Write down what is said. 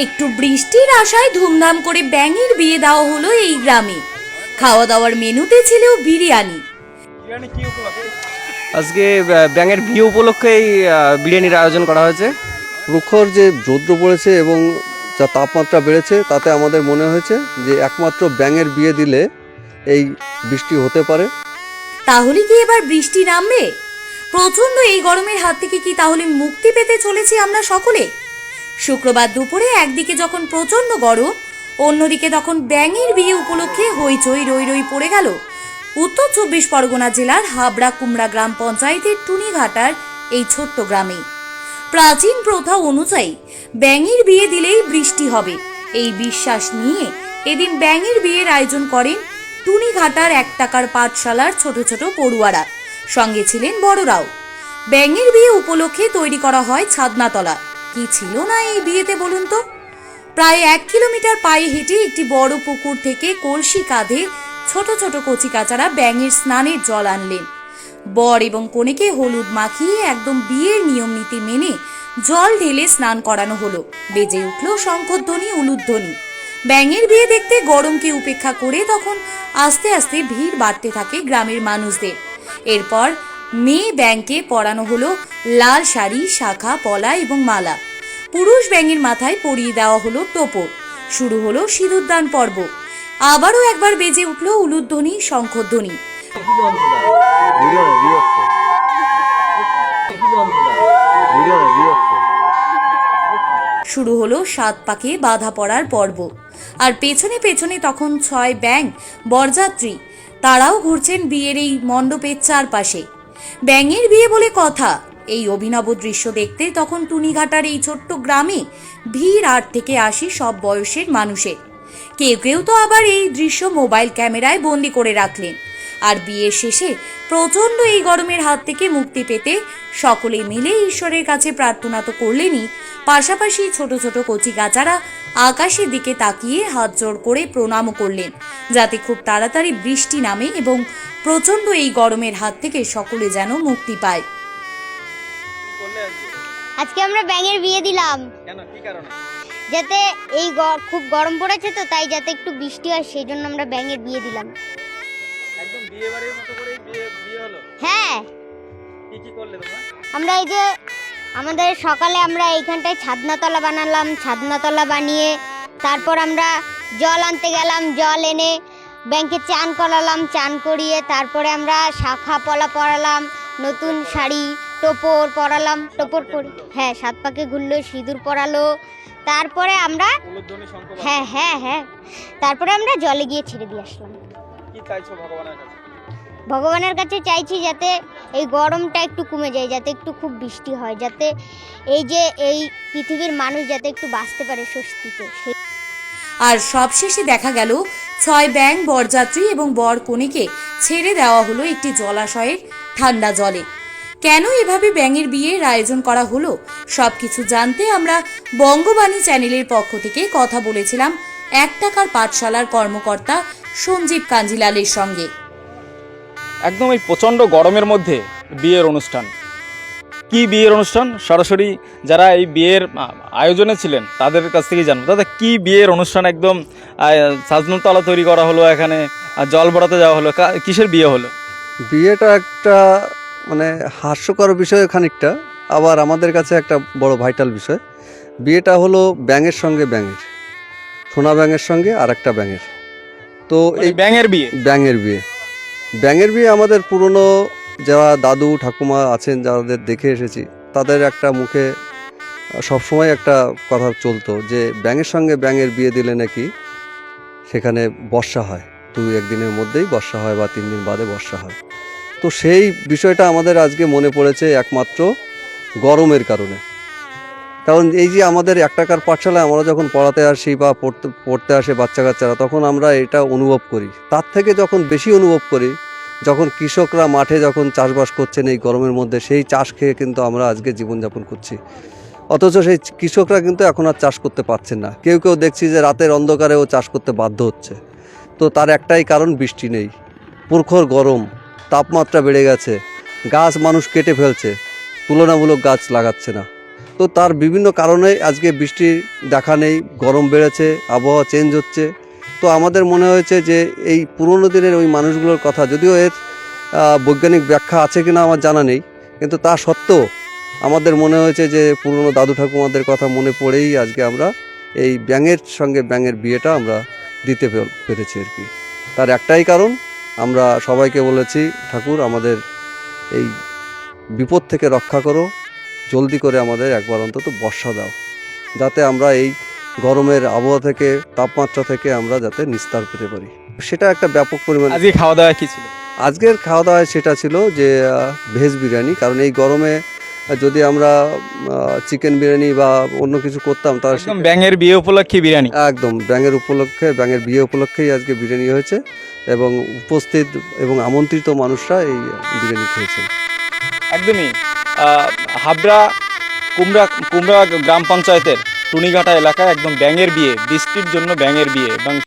একটু বৃষ্টির আশায় ধুমধাম করে ব্যাঙের বিয়ে দেওয়া হলো এই গ্রামে। খাওয়া দাওয়ার মেনুতে ছিল বিরিয়ানি। আজকে ব্যাঙের বিয়ে উপলক্ষে এই বিরিয়ানির আয়োজন করা হয়েছে। প্রখর যে রৌদ্র পড়েছে এবং যা তাপমাত্রা বেড়েছে তাতে আমাদের মনে হয়েছে যে একমাত্র ব্যাঙের বিয়ে দিলে এই বৃষ্টি হতে পারে। তাহলে কি এবার বৃষ্টি নামবে? প্রচন্ড এই গরমের হাত থেকে কি তাহলে মুক্তি পেতে চলেছি আমরা সকলে? শুক্রবার দুপুরে একদিকে যখন প্রচন্ড গরম, অন্যদিকে তখন ব্যাঙের বিয়ে উপলক্ষে হইচই রই রই পড়ে গেল উত্তর 24 পরগনা জেলার হাবড়া কুমড়া গ্রাম পঞ্চায়েতের টুনিঘাটার এই ছোট্ট গ্রামে। প্রাচীন প্রথা অনুযায়ী ব্যাঙের বিয়ে দিলেই বৃষ্টি হবে, এই বিশ্বাস নিয়ে এদিন ব্যাঙের বিয়ের আয়োজন করেন টুনিঘাটার 1 টাকার পাঠশালার ছোট ছোট পড়ুয়ারা, সঙ্গে ছিলেন বড়রাও। ব্যাঙের বিয়ে উপলক্ষে তৈরি করা হয় ছাদনাতলা। কি ছিল না এই বিয়েতে বলুন তো? প্রায় 1 কিলোমিটার পায়ে হেঁটে একটি বড় পুকুর থেকে কলসি কাঁধে ছোট ছোট কচিকাচারা ব্যাঙের স্নানের জল আনলেন। বর এবং কনেকে হলুদ মাখিয়ে একদম বিয়ের নিয়ম নীতি মেনে জল ঢেলে স্নান করানো হলো। বেজে উঠল শঙ্খধ্বনি, উলুধ্বনি। ব্যাঙের বিয়ে দেখতে গরমকে উপেক্ষা করে তখন আস্তে আস্তে ভিড় বাড়তে থাকে গ্রামের মানুষদের। এরপর মেয়ে ব্যাঙকে পরানো হলো লাল শাড়ি, শাখা, পলা এবং মালা। পুরুষ ব্যাঙের মাথায় পরিয়ে দেওয়া হলো টোপর। শুরু হলো সিঁদুরদান পর্ব। আবারও একবার বেজে উঠল উলুধ্বনি, শঙ্খধ্বনি। শুরু হলো 7 পাকে বাধা পড়ার পর্ব। আর পেছনে পেছনে তখন 6 ব্যাঙ বরযাত্রী, তারাও ঘুরছেন বিয়ের এই মণ্ডপের চারপাশে। ব্যাঙের বিয়ে বলে কথা। এই অভিনব দৃশ্য দেখতে তখন টুনিঘাটার এই ছোট্ট গ্রামে ভিড় 8 থেকে 80 সব বয়সের মানুষের। কেউ কেউ তো আবার এই দৃশ্য মোবাইল ক্যামেরায় বন্দি করে রাখলেন। আর বিয়ের শেষে প্রচন্ড এই গরমের হাত থেকে মুক্তি পেতে সকলে মিলে ঈশ্বরের কাছে প্রার্থনা তো করলেনই, পাশাপাশি ছোট ছোট কচিকাচারা আকাশের দিকে তাকিয়ে হাত জোড় করে প্রণামও করলেন, যাতে খুব তাড়াতাড়ি বৃষ্টি নামে এবং প্রচন্ড এই গরমের হাত থেকে সকলে যেন মুক্তি পায়। আজকে আমরা ব্যাঙের বিয়ে দিলাম। কেন, কি কারণে? যাতে এই খুব গরম পড়েছে তো, তাই যাতে একটু বৃষ্টি হয় সেই জন্য আমরা ব্যাঙের বিয়ে দিলাম। একদম বিয়ে বাড়ির মতো করে বিয়ে হলো? হ্যাঁ। কি কি করলে তোমরা? আমরা এই যে আমাদের সকালে আমরা এইখানটায় ছাদনাতলা বানালাম, ছাদনাতলা বানিয়ে তারপর আমরা জল আনতে গেলাম, জল এনে ব্যাঙকে চান করালাম, চান করিয়ে তারপরে আমরা শাখা পলা পরালাম, নতুন শাড়ি টোপর পরালাম, টোপর পরি, হ্যাঁ 7 পাকে ঘুরলো, সিঁদুর পরালো। তারপরে আমরা হ্যাঁ হ্যাঁ হ্যাঁ তারপরে আমরা জলে গিয়ে ছেড়ে দিয়ে আসলাম। কি চাইছো ভগবানের কাছে? ভগবানের কাছে চাইছি যাতে এই গরমটা একটু কমে যায়, যাতে একটু খুব বৃষ্টি হয়, যাতে এই যে এই পৃথিবীর মানুষ যাতে একটু বাঁচতে পারে স্বস্তিতে। আর সবশেষে দেখা গেল 6 ব্যাঙ বরযাত্রী এবং বর কনেকে ছেড়ে দেওয়া হলো একটি জলাশয়ের ঠান্ডা জলে। কেন এভাবে ব্যাঙের বিয়ের আয়োজন করা হলো সবকিছু জানতে আমরা বঙ্গবাণী চ্যানেলের পক্ষ থেকে কথা বলেছিলাম 1 টাকার পাঠশালার কর্মকর্তা সঞ্জীব কাঞ্জিলালের সঙ্গে। একদম এই প্রচণ্ড গরমের মধ্যে বিয়ের অনুষ্ঠান, কি বিয়ের অনুষ্ঠান সরাসরি যারা এই বিয়ের আয়োজনে ছিলেন তাদের কাছ থেকেই জানবো। দাদা, কি বিয়ের অনুষ্ঠান? একদম ছাদনাতলা তৈরি করা হলো, এখানে জল ভরাতে যাওয়া হলো, কিসের বিয়ে হলো? বিয়েটা একটা মানে হাস্যকর বিষয় খানিকটা, আবার আমাদের কাছে একটা বড় ভাইটাল বিষয়। বিয়েটা হলো ব্যাঙের সঙ্গে ব্যাঙের, সোনা ব্যাঙের সঙ্গে আর একটা ব্যাঙের। তো এই ব্যাঙের বিয়ে, ব্যাঙের বিয়ে, ব্যাঙের বিয়ে আমাদের পুরনো যারা দাদু ঠাকুমা আছেন, যাদের দেখে এসেছি, তাদের একটা মুখে সবসময় একটা কথা চলতো যে ব্যাঙের সঙ্গে ব্যাঙের বিয়ে দিলে নাকি সেখানে বর্ষা হয়, 2-1 দিনের মধ্যেই বর্ষা হয় বা 3 দিন বাদে বর্ষা হয়। তো সেই বিষয়টা আমাদের আজকে মনে পড়েছে একমাত্র গরমের কারণে। কারণ এই যে আমাদের 1 টাকার পাঠশালায় আমরা যখন পড়াতে আসি বা পড়তে আসে বাচ্চা কাচ্চারা, তখন আমরা এটা অনুভব করি। তার থেকে যখন বেশি অনুভব করি যখন কৃষকরা মাঠে যখন চাষবাস করছেন এই গরমের মধ্যে, সেই চাষ খেয়ে কিন্তু আমরা আজকে জীবনযাপন করছি। অথচ সেই কৃষকরা কিন্তু এখন আর চাষ করতে পারছেন না। কেউ কেউ দেখছি যে রাতের অন্ধকারেও চাষ করতে বাধ্য হচ্ছে। তো তার একটাই কারণ, বৃষ্টি নেই, প্রখর গরম, তাপমাত্রা বেড়ে গেছে, গাছ মানুষ কেটে ফেলছে, তুলনামূলক গাছ লাগাচ্ছে না। তো তার বিভিন্ন কারণে আজকে বৃষ্টির দেখা নেই, গরম বেড়েছে, আবহাওয়া চেঞ্জ হচ্ছে। তো আমাদের মনে হয়েছে যে এই পুরনো দিনের ওই মানুষগুলোর কথা, যদিও এর বৈজ্ঞানিক ব্যাখ্যা আছে কিনা আমার জানা নেই, কিন্তু তা সত্ত্বেও আমাদের মনে হয়েছে যে পুরনো দাদু ঠাকুমাদের কথা মনে পড়েই আজকে আমরা এই ব্যাঙের সঙ্গে ব্যাঙের বিয়েটা আমরা দিতে পেরেছি আর কি। তার একটাই কারণ, আমরা সবাইকে বলেছি ঠাকুর আমাদের এই বিপদ থেকে রক্ষা করো, জলদি করে আমাদের একবার অন্তত বর্ষা দাও, যাতে আমরা এই গরমের আবহাওয়া থেকে, তাপমাত্রা থেকে আমরা যাতে নিস্তার পেতে পারি। সেটা একটা ব্যাপক পরিমাণে আজকে খাওয়া দাওয়া কি ছিল? আজকের খাওয়া দাওয়ায় সেটা ছিল যে ভেজ বিরিয়ানি, কারণ এই গরমে যদি আমরা চিকেন বিরিয়ানি বা অন্য কিছু করতাম তাহলে একদম ব্যাঙের বিয়ে উপলক্ষে বিরিয়ানি। একদম ব্যাঙের বিয়ে উপলক্ষেই আজকে বিরিয়ানি হয়েছে এবং উপস্থিত এবং আমন্ত্রিত মানুষরা এই বিরিয়ানি খেয়েছেন। একদমই হাবড়া কুমড়া গ্রাম পঞ্চায়েতের টুনিঘাটা এলাকায় একদম ব্যাঙের বিয়ে, বৃষ্টির জন্য ব্যাঙের বিয়ে এবং